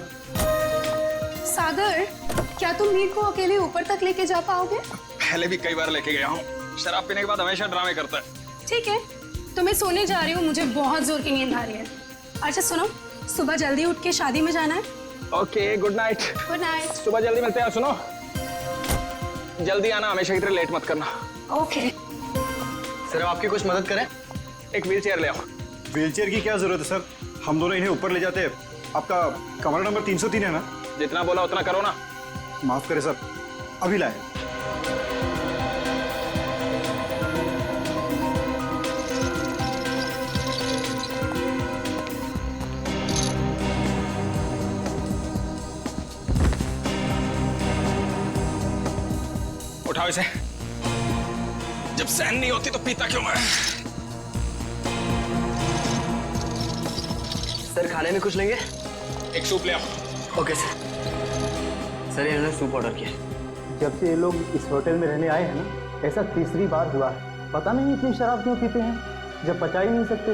Sagar, क्या तुम मीर को अकेले ऊपर तक लेके जा पाओगे? पहले भी कई बार लेके गया हूँ। शराब पीने के बाद हमेशा ड्रामे करता है। ठीक है, तो मैं सोने जा रही हूँ, मुझे बहुत जोर की नींद आ रही है। अच्छा सुनो, सुबह जल्दी उठ के शादी में जाना है। Okay, good night. Good night. सुबह जल्दी मिलते हैं। सुनो, जल्दी आना, हमेशा की तरह लेट मत करना। ओके। सर, आपकी कुछ मदद करें? एक व्हील चेयर ले आओ। व्हील चेयर की क्या जरूरत है सर? हम दोनों इन्हें ऊपर ले जाते हैं। आपका कमरा नंबर 303 है ना? जितना बोला उतना करो ना। माफ करें सर, अभी लाए। उठाओ इसे। जब सहन नहीं होती तो पीता क्यों मैं? सर, खाने में कुछ लेंगे? एक सूप ले आओ। Okay sir. सर, इन्होंने सूप ऑर्डर किया। जब से ये लोग इस होटल में रहने आए हैं ना, ऐसा तीसरी बार हुआ है। पता नहीं इतनी शराब क्यों पीते हैं जब पचा ही नहीं सकते।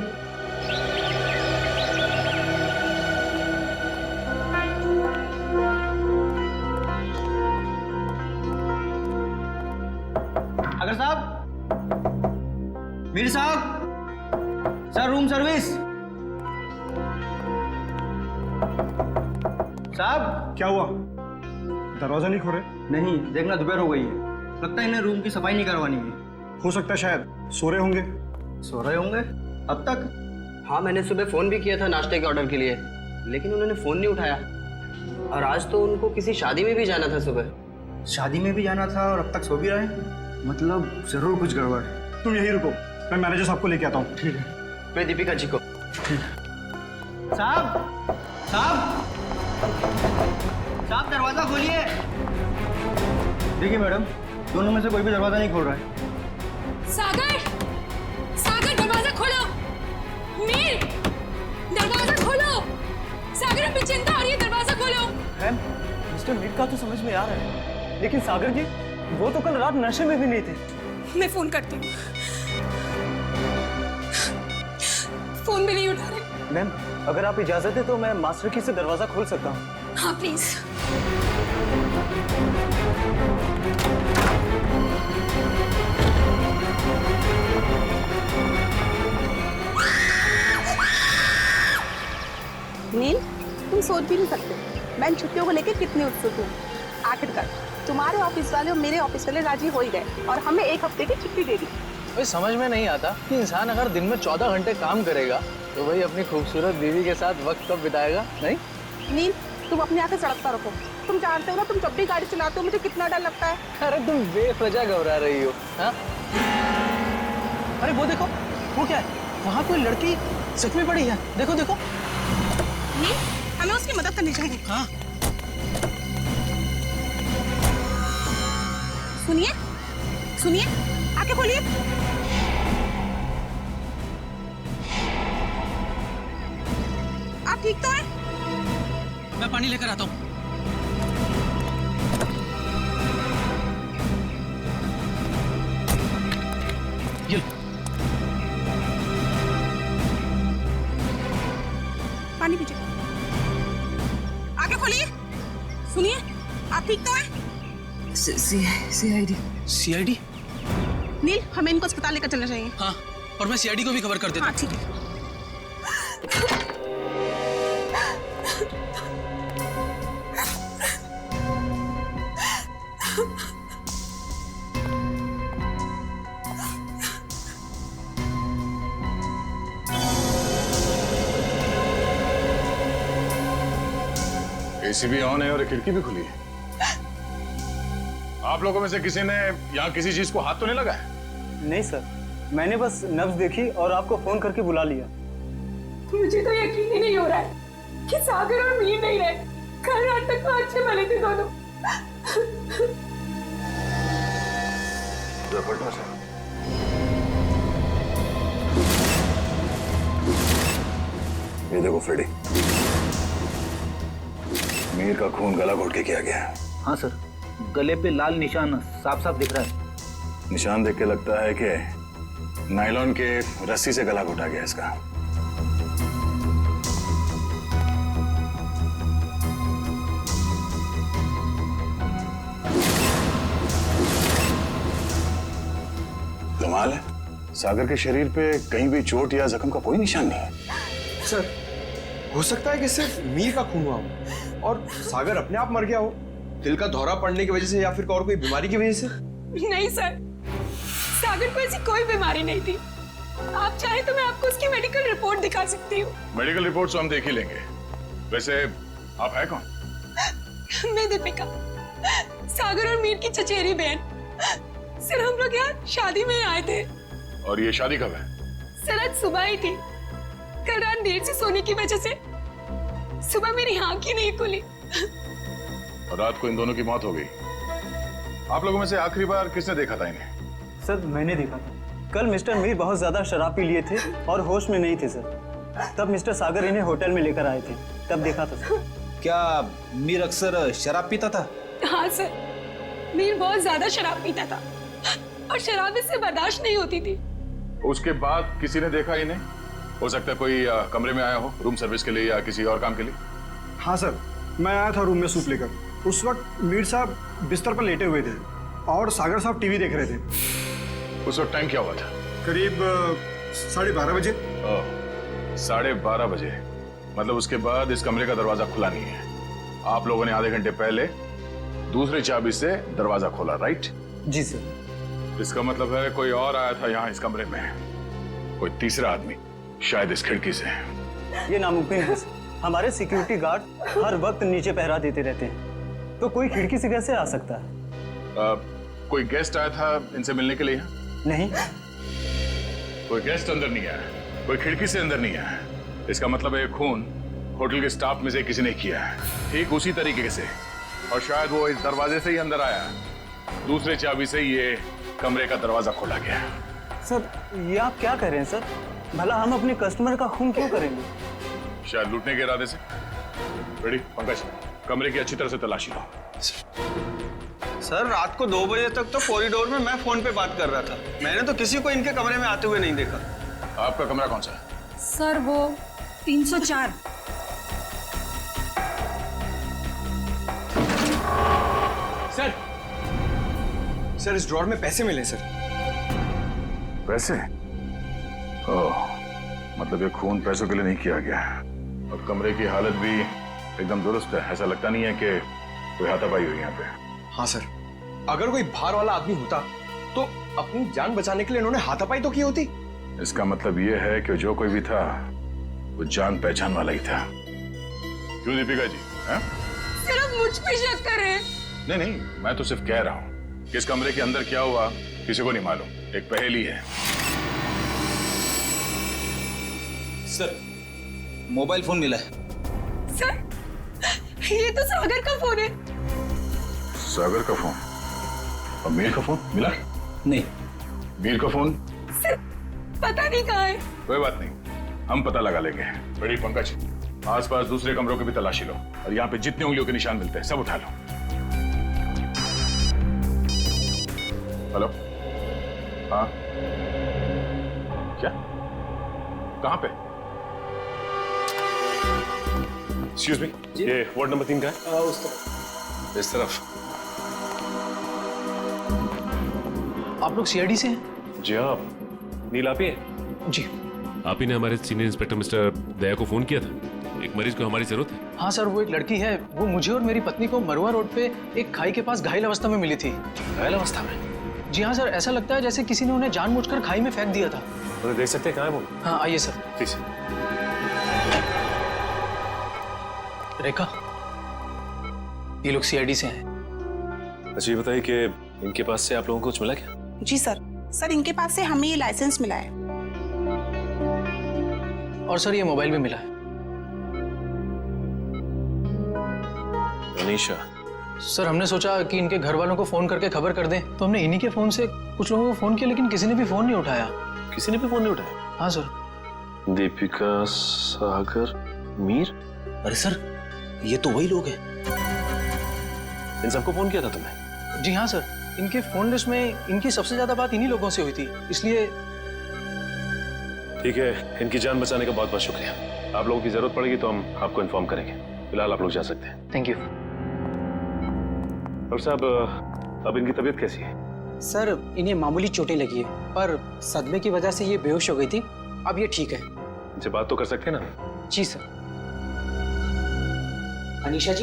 अगर साहब, मीर साहब, सर रूम सर्विस। साहब, क्या हुआ? दरवाजा नहीं खोले? नहीं, देखना दोपहर हो गई है। लगता है इन्हें रूम की सफाई नहीं करवानी है। हो सकता है शायद सो रहे होंगे। सो रहे होंगे? अब तक? हाँ, मैंने सुबह फोन भी किया था नाश्ते के ऑर्डर के लिए, लेकिन उन्होंने फोन नहीं उठाया। और आज तो उनको किसी शादी में भी जाना था सुबह। शादी में भी जाना था और अब तक सो भी रहे हैं? मतलब जरूर कुछ गड़बड़ है। तुम यहीं रुको, मैं मैनेजर साहब को लेके आता हूँ। ठीक है। मैं दीपिका जी को। साहब, साहब, साहब, दरवाजा खोलिए। देखिए मैडम, दोनों में से कोई भी दरवाजा नहीं खोल रहा है। सागर, सागर, दरवाजा खोलो। मीर, दरवाजा खोलो। सागर, हमें चिंता आ रही है, दरवाजा खोलो। मैम, मिस्टर मीर का तो समझ में आ रहा है, लेकिन सागर जी, वो तो कल रात नशे में भी नहीं थे। मैं फोन करती हूँ। फोन भी नहीं उठा रहे। मैम, अगर आप इजाजत है तो मैं मास्टर की से दरवाजा खोल सकता हूँ। हाँ प्लीज। नील, तुम सोच भी नहीं सकते मैं इन छुट्टियों को लेके कितनी उत्सुक हूँ। आखिरकार तुम्हारे ऑफिस वाले और मेरे ऑफिस वाले राजी हो ही गए और हमें एक हफ्ते की छुट्टी दे दी। भाई समझ में नहीं आता कि इंसान अगर दिन में 14 घंटे काम करेगा तो भाई अपनी खूबसूरत बीवी के साथ वक्त कब बिताएगा? नहीं नील, तुम अपनी आंखें सड़क पर रखो। तुम जानते हो ना, तुम जब भी गाड़ी चलाते हो मुझे कितना डर लगता है। अरे तुम बेवजह घबरा रही हो। हाँ? अरे वो देखो, वो क्या है? वहाँ कोई लड़की जख्मी पड़ी है। देखो देखो। नील, हमें उसकी मदद करनी चाहिए। हाँ। सुनिए, सुनिए, आंखें खोलिए। आप ठीक तो हैं? मैं पानी लेकर आता हूँ। ये पानी पीजिए। आगे खोलिए। सुनिए, आप ठीक तो हैं? सीआईडी। सीआईडी? नील, हमें इनको अस्पताल लेकर चलना चाहिए। हाँ, और मैं सीआईडी को भी खबर कर देता हूँ। हाँ, ठीक है। एसी भी ऑन है और खिड़की भी खुली है। आप लोगों में से किसी ने यहाँ किसी चीज को हाथ तो नहीं लगाया? नहीं सर, मैंने बस नब्ज देखी और आपको फोन करके बुला लिया। मुझे तो यकीन ही नहीं हो रहा है कि सागर और मीर नहीं रहे। कल रात तक तो अच्छे भले थे दोनों। ये देखो फ्रेडी, मीर का खून गला घोट के किया गया है। हाँ सर, गले पे लाल निशान साफ साफ दिख रहा है। निशान देख के लगता है कि नायलॉन के रस्सी से गला घोटा गया इसका। कमाल है, सागर के शरीर पे कहीं भी चोट या जख्म का कोई निशान नहीं है। सर, हो सकता है कि सिर्फ मीर का खून हुआ हो और सागर अपने आप मर गया हो, दिल का दौरा पड़ने की वजह से या फिर और कोई बीमारी की वजह से। नहीं सर, सागर को ऐसी कोई बीमारी नहीं थी। आप चाहे तो मैं आपको उसकी मेडिकल रिपोर्ट दिखा सकती हूँ। मेडिकल रिपोर्ट तो हम देख ही लेंगे। वैसे आप है कौन? मैं दीपिका, सागर और मीर की चचेरी बहन। सर, हम लोग यहाँ शादी में आए थे। और ये शादी कब है? सर, आज सुबह ही थी। कल रात देर से सोने की वजह से सुबह मेरी आंख ही नहीं खुली। और रात को इन दोनों की मौत हो गई। आप लोगों में से आखिरी बार किसने देखा था इन्हें? सर, मैंने देखा था। कल मिस्टर मीर बहुत ज्यादा शराब पी लिए थे और होश में नहीं थे सर। तब मिस्टर सागर इन्हें होटल में लेकर आए थे, तब देखा था सर। क्या मीर अक्सर शराब पीता था? हाँ सर, मीर बहुत ज्यादा शराब पीता था और शराब इससे बर्दाश्त नहीं होती थी। उसके बाद किसी ने देखा इन्हें? हो सकता है कोई कमरे में आया हो रूम सर्विस के लिए या किसी और काम के लिए। हाँ सर, मैं आया था रूम में सूप लेकर। उस वक्त मीर साहब बिस्तर पर लेटे हुए थे और सागर साहब टीवी देख रहे थे। उस वक्त टाइम क्या हुआ था? करीब 12:30 बजे। 12:30 बजे, मतलब उसके बाद इस कमरे का दरवाजा खुला नहीं है। आप लोगों ने आधे घंटे पहले दूसरी चाबी से दरवाजा खोला, राइट? जी सर। इसका मतलब है कोई और आया था यहाँ इस कमरे में, कोई तीसरा आदमी, शायद इस खिड़की से। ये नामुमकिन है सर। हमारे सिक्योरिटी गार्ड हर वक्त नीचे पहरा देते रहते हैं, तो कोई खिड़की से कैसे आ सकता है? कोई गेस्ट आया था इनसे मिलने के लिए? नहीं, कोई गेस्ट अंदर नहीं आया, कोई खिड़की से अंदर नहीं आया। इसका मतलब है खून होटल के स्टाफ में से किसी ने किया है, ठीक उसी तरीके से। और शायद वो इस दरवाजे से ही अंदर आया, दूसरे चाबी से ये कमरे का दरवाजा खोला गया। सर, ये आप क्या कह रहे हैं सर? भला हम अपने कस्टमर का खून क्यों करेंगे? शायद लूटने के इरादे से। रेडी पंकज, कमरे की अच्छी तरह से तलाशी लो। सर, रात को 2 बजे तक तो कॉरिडोर में मैं फोन पे बात कर रहा था। मैंने तो किसी को इनके कमरे में आते हुए नहीं देखा। आपका कमरा कौन सा है? सर, वो 304। सर, इस ड्रॉर में पैसे मिले सर। पैसे? ओह, मतलब ये खून पैसों के लिए नहीं किया गया। और कमरे की हालत भी एकदम दुरुस्त है, ऐसा लगता नहीं है कि कोई हाथापाई हुई यहाँ पे। हाँ सर, अगर कोई बाहर वाला आदमी होता तो अपनी जान बचाने के लिए इन्होंने हाथापाई तो की होती। इसका मतलब ये है कि जो कोई भी था वो जान पहचान वाला ही था। क्यों दीपिका जी? सर, आप मुझ पे शक कर रहे हैं? नहीं नहीं, मैं तो सिर्फ कह रहा हूँ कि इस कमरे के अंदर क्या हुआ किसी को नहीं मालूम, एक पहेली है। सर, मोबाइल फोन मिला है। सर, ये तो सागर का फोन है। सागर का फोन? और मीर का फोन मिला? नहीं। मीर का फोन? सर, पता नहीं कहाँ है। कोई बात नहीं, हम पता लगा लेंगे। बड़ी पंकज, आसपास दूसरे कमरों की भी तलाशी लो और यहाँ पे जितने उंगलियों के निशान मिलते हैं सब उठा लो। हेलो, हाँ, क्या, कहाँ पे? एक्सक्यूज मी, ये वार्ड नंबर 3 का है? उस तरफ। इस तरफ। आप लोग सीआईडी से हैं? जी हाँ, नील आप ही हैं? जी। आप ही ने हमारे सीनियर इंस्पेक्टर मिस्टर दया को फोन किया था, एक मरीज को हमारी जरूरत है। हाँ सर, वो एक लड़की है, वो मुझे और मेरी पत्नी को मरुआ रोड पे एक खाई के पास घायल अवस्था में मिली थी। घायल अवस्था में? जी हाँ सर, ऐसा लगता है जैसे किसी ने उन्हें जानबूझकर खाई में फेंक दिया था। उन्हें देख सकते हैं कहाँ है वो? हाँ आइए सर। प्लीज। रेखा, ये लोग सीआईडी से हैं। अच्छा ये बताइए कि इनके पास से आप लोगों को कुछ मिला क्या? जी सर इनके पास से हमें ये लाइसेंस मिला है। और सर ये मोबाइल भी मिला है। अनीशा? सर हमने सोचा कि इनके घर वालों को फोन करके खबर कर दें, तो हमने इन्हीं के फोन से कुछ लोगों को फोन किया, लेकिन किसी ने भी फोन नहीं उठाया। किसी ने भी फोन नहीं उठाया? हाँ सर। दीपिका, सागर, मीर? अरे सर, ये तो वही लोग हैं। इन सबको फोन किया था तुमने? जी हाँ सर, इनके फोन लिस्ट में इनकी सबसे ज्यादा बात इन्हीं लोगों से हुई थी, इसलिए। ठीक है, इनकी जान बचाने का बहुत बहुत शुक्रिया। आप लोगों की जरूरत पड़ेगी तो हम आपको इन्फॉर्म करेंगे। फिलहाल आप लोग जा सकते हैं। Thank you. डॉक्टर साहब, अब इनकी तबीयत कैसी है? सर इन्हें मामूली चोटें लगी है, पर सदमे की वजह से ये बेहोश हो गई थी। अब ये ठीक है। इनसे बात तो कर सकते हैं ना? जी सर। अनीशा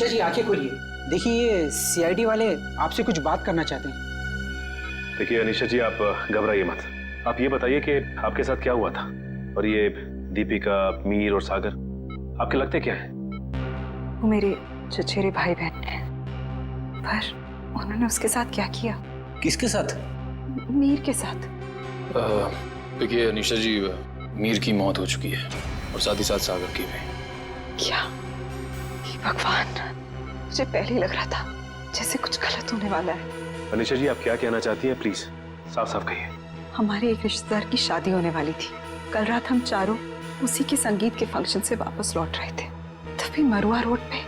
जी आंखें खोलिए। देखिए ये सीआईडी वाले आपसे कुछ बात करना चाहते हैं। देखिए अनीशा जी, आप घबराइए मत। आप ये बताइए कि आपके साथ क्या हुआ था, और ये दीपिका, मीर और सागर आपके लगते क्या है? वो मेरे चचेरे भाई बहन हैं, पर उन्होंने उसके साथ क्या किया? किसके साथ? मीर के साथ। देखिए अनीशा जी, मीर की मौत हो चुकी है और साथ ही साथ सागर की भी। क्या? भगवान, मुझे पहले ही लग रहा था जैसे कुछ गलत होने वाला है। अनीशा जी, आप क्या कहना चाहती हैं? प्लीज साफ साफ कहिए। हमारे एक रिश्तेदार की शादी होने वाली थी। कल रात हम चारों उसी के संगीत के फंक्शन से वापस लौट रहे थे, तभी मरुआ रोड पे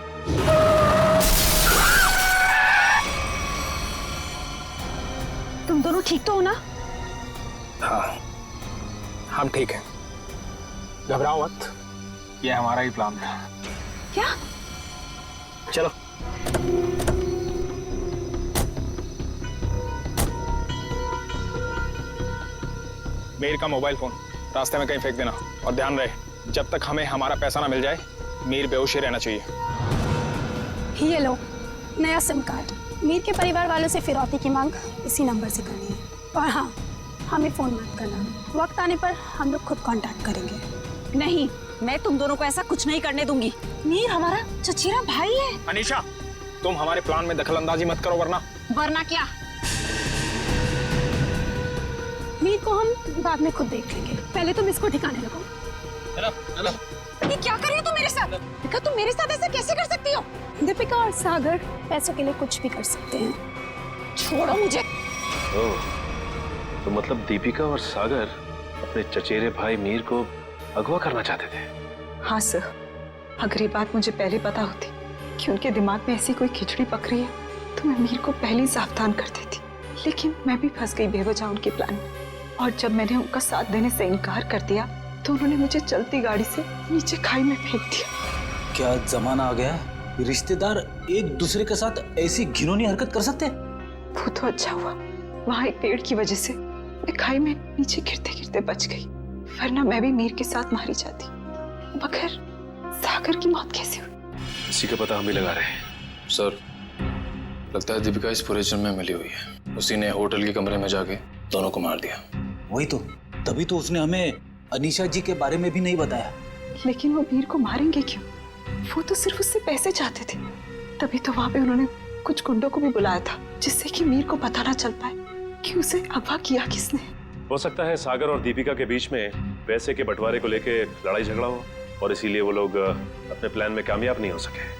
तुम दोनों ठीक तो हो ना? हाँ, हम ठीक हैं। घबराओ मत, ये हमारा ही प्लान था। क्या? चलो। मीर का मोबाइल फोन रास्ते में कहीं फेंक देना, और ध्यान रहे जब तक हमें हमारा पैसा ना मिल जाए, मीर बेहोश ही रहना चाहिए। ये लो नया सिम कार्ड। मीर के परिवार वालों से फिरौती की मांग इसी नंबर से करनी है। और हाँ, हमें फोन मत करना, वक्त आने पर हम लोग खुद कांटेक्ट करेंगे। नहीं, मैं तुम दोनों को ऐसा कुछ नहीं करने दूंगी। मीर हमारा चचेरा भाई है। अनीशा, तुम हमारे प्लान में दखल अंदाजी मत करो, वरना क्या? मीर को हम बाद में खुद देख लेंगे, पहले तुम इसको ठिकाने लगाओ। ये क्या कर रही हो तुम मेरे साथ? दीपिका, तुम मेरे साथ ऐसा कैसे कर सकती हो? दीपिका और सागर पैसों के लिए कुछ भी कर सकते हैं। छोड़ो मुझे। ओह, तो मतलब दीपिका और सागर अपने चचेरे भाई मीर को अगवा करना चाहते थे? हाँ सर, अगर ये बात मुझे पहले पता होती कि उनके दिमाग में ऐसी कोई खिचड़ी पक रही है, तो मैं मीर को पहले ही सावधान कर देती। लेकिन मैं भी फंस गई बेवजह उनके प्लान में, और जब मैंने उनका साथ देने से इनकार कर दिया, तो उन्होंने मुझे चलती गाड़ी से नीचे खाई में फेंक दिया। क्या जमाना आ गया है, रिश्तेदार एक दूसरे के साथ ऐसी घिनौनी हरकत कर सकते हैं? वो तो अच्छा हुआ, वहाँ एक पेड़ की वजह से मैं खाई में नीचे गिरते गिरते बच गई, वरना मैं भी मीर के साथ मारी जाती। मगर सागर की मौत कैसे हुई? इसी का पता हम भी लगा रहे हैं। सर, लगता है दीपिका इस पूरे जुर्म में मिली हुई है। उसी ने होटल के कमरे में जाके दोनों को मार दिया। वही तो, तभी तो उसने हमें अनीशा जी के बारे में भी नहीं बताया। लेकिन वो मीर को मारेंगे क्यों? वो तो सिर्फ उससे पैसे चाहते थे। तभी तो वहां पे उन्होंने कुछ गुंडों को भी बुलाया था, जिससे कि मीर को पता ना चल पाए कि उसे अगवा किया किसने। हो सकता है सागर और दीपिका के बीच में पैसे के बंटवारे को लेके लड़ाई झगड़ा हो, और इसीलिए वो लोग अपने प्लान में कामयाब नहीं हो सके।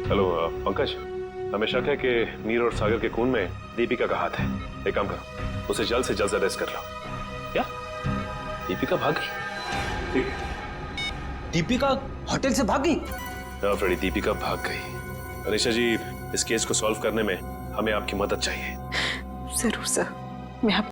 हेलो पंकज, हमें शक है कि मीर और सागर के खून में दीपिका का हाथ है। एक काम करो, उसे जल्द से जल्द अरेस्ट कर लो। क्या? दीपिका भाग गई? ठीक है। दीपिका होटल से भाग गई? हाँ फ्रेडी, दीपिका भाग गई। अनीशा जी, इस केस को सॉल्व करने में हमें आपकी मदद चाहिए। जरूर सर, मैं